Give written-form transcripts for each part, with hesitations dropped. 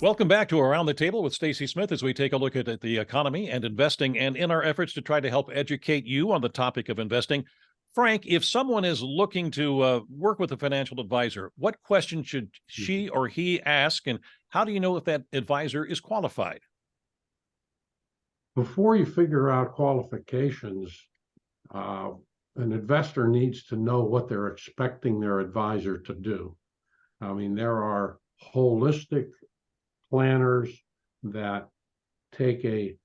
Welcome back to Around the Table with Stacy Smith as we take a look at the economy and investing, and in our efforts to try to help educate you on the topic of investing. Frank, if someone is looking to work with a financial advisor, what question should she or he ask, and how do you know if that advisor is qualified? Before you figure out qualifications, an investor needs to know what they're expecting their advisor to do. I mean, there are holistic planners that take a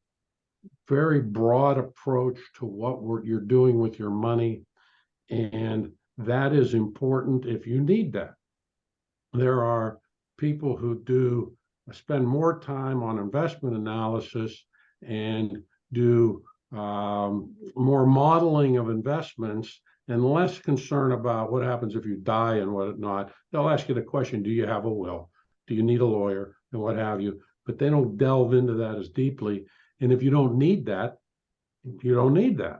very broad approach to what you're doing with your money, and that is important if you need that. There are people who spend more time on investment analysis and do more modeling of investments and less concern about what happens if you die and what not. They'll ask you the question, do you have a will? Do you need a lawyer? And what have you? But they don't delve into that as deeply. And if you don't need that, you don't need that.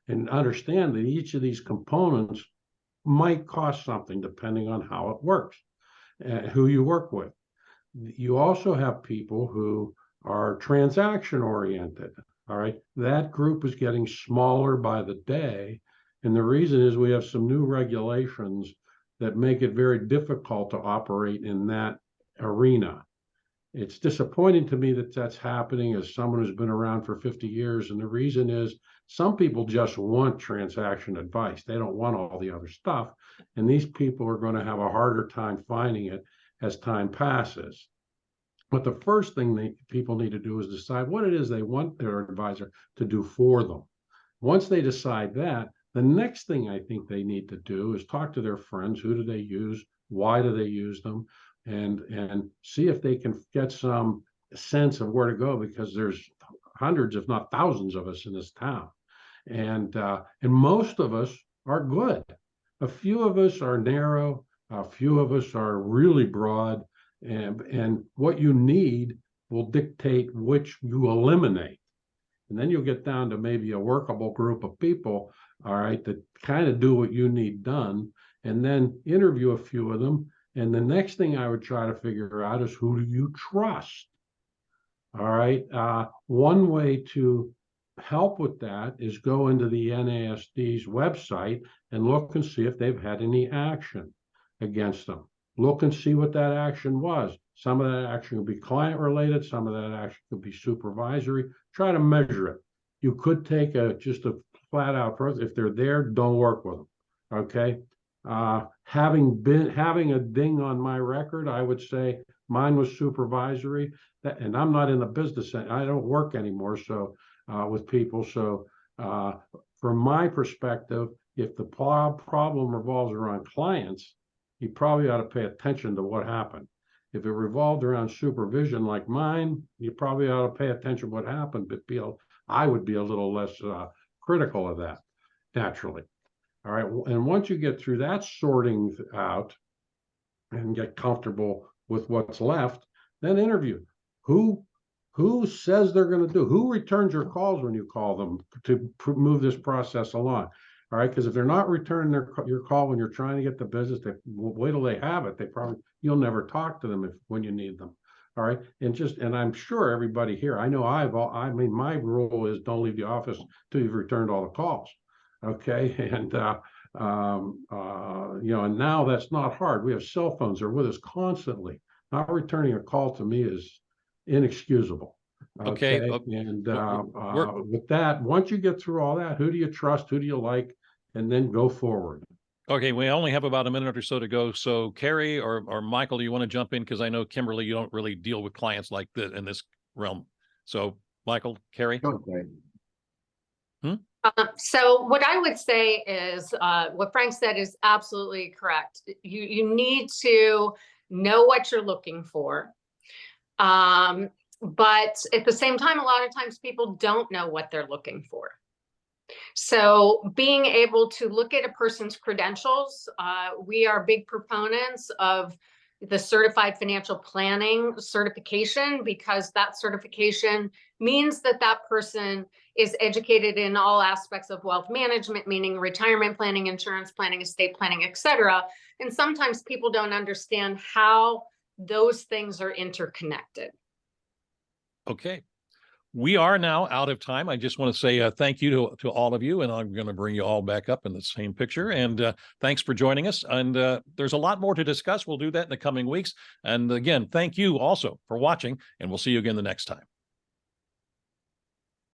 And understand that each of these components might cost something depending on how it works, who you work with. You also have people who are transaction oriented. All right. That group is getting smaller by the day. And the reason is we have some new regulations that make it very difficult to operate in that arena. It's disappointing to me that that's happening as someone who's been around for 50 years. And the reason is some people just want transaction advice. They don't want all the other stuff. And these people are going to have a harder time finding it as time passes. But the first thing people need to do is decide what it is they want their advisor to do for them. Once they decide that, the next thing I think they need to do is talk to their friends. Who do they use? Why do they use them? And see if they can get some sense of where to go, because there's hundreds, if not thousands of us in this town. And most of us are good. A few of us are narrow. A few of us are really broad. And what you need will dictate which you eliminate. And then you'll get down to maybe a workable group of people, all right, that kind of do what you need done, and then interview a few of them. And the next thing I would try to figure out is, who do you trust? All right. One way to help with that is go into the NASD's website and look and see if they've had any action against them. Look and see what that action was. Some of that action could be client related. Some of that action could be supervisory. Try to measure it. You could take just a flat out process. If they're there, don't work with them. Okay. Having a ding on my record, I would say mine was supervisory, and I'm not in the business. I don't work anymore. So with people. So from my perspective, if the problem revolves around clients, you probably ought to pay attention to what happened. If it revolved around supervision like mine, you probably ought to pay attention to what happened, but I would be a little less critical of that, naturally. All right. And once you get through that sorting out and get comfortable with what's left, then interview. Who says they're going to do? Who returns your calls when you call them to move this process along? All right, because if they're not returning your call when you're trying to get the business, wait till they have it. You'll never talk to them when you need them. All right, and I'm sure everybody here, I know my rule is don't leave the office till you've returned all the calls. Okay, and and now that's not hard. We have cell phones; they're with us constantly. Not returning a call to me is inexcusable. Okay. And with that, once you get through all that, who do you trust? Who do you like? And then go forward. Okay, we only have about a minute or so to go. So Carrie or Michael, do you want to jump in? Because I know, Kimberly, you don't really deal with clients like this in this realm. So Michael, Carrie? Okay. So what I would say is what Frank said is absolutely correct. You need to know what you're looking for. But at the same time, a lot of times people don't know what they're looking for. So being able to look at a person's credentials, we are big proponents of the certified financial planning certification, because that certification means that that person is educated in all aspects of wealth management, meaning retirement planning, insurance planning, estate planning, etc. And sometimes people don't understand how those things are interconnected. Okay. We are now out of time. I just want to say thank you to all of you, and I'm going to bring you all back up in the same picture. And thanks for joining us. And there's a lot more to discuss. We'll do that in the coming weeks. And again, thank you also for watching, and we'll see you again the next time.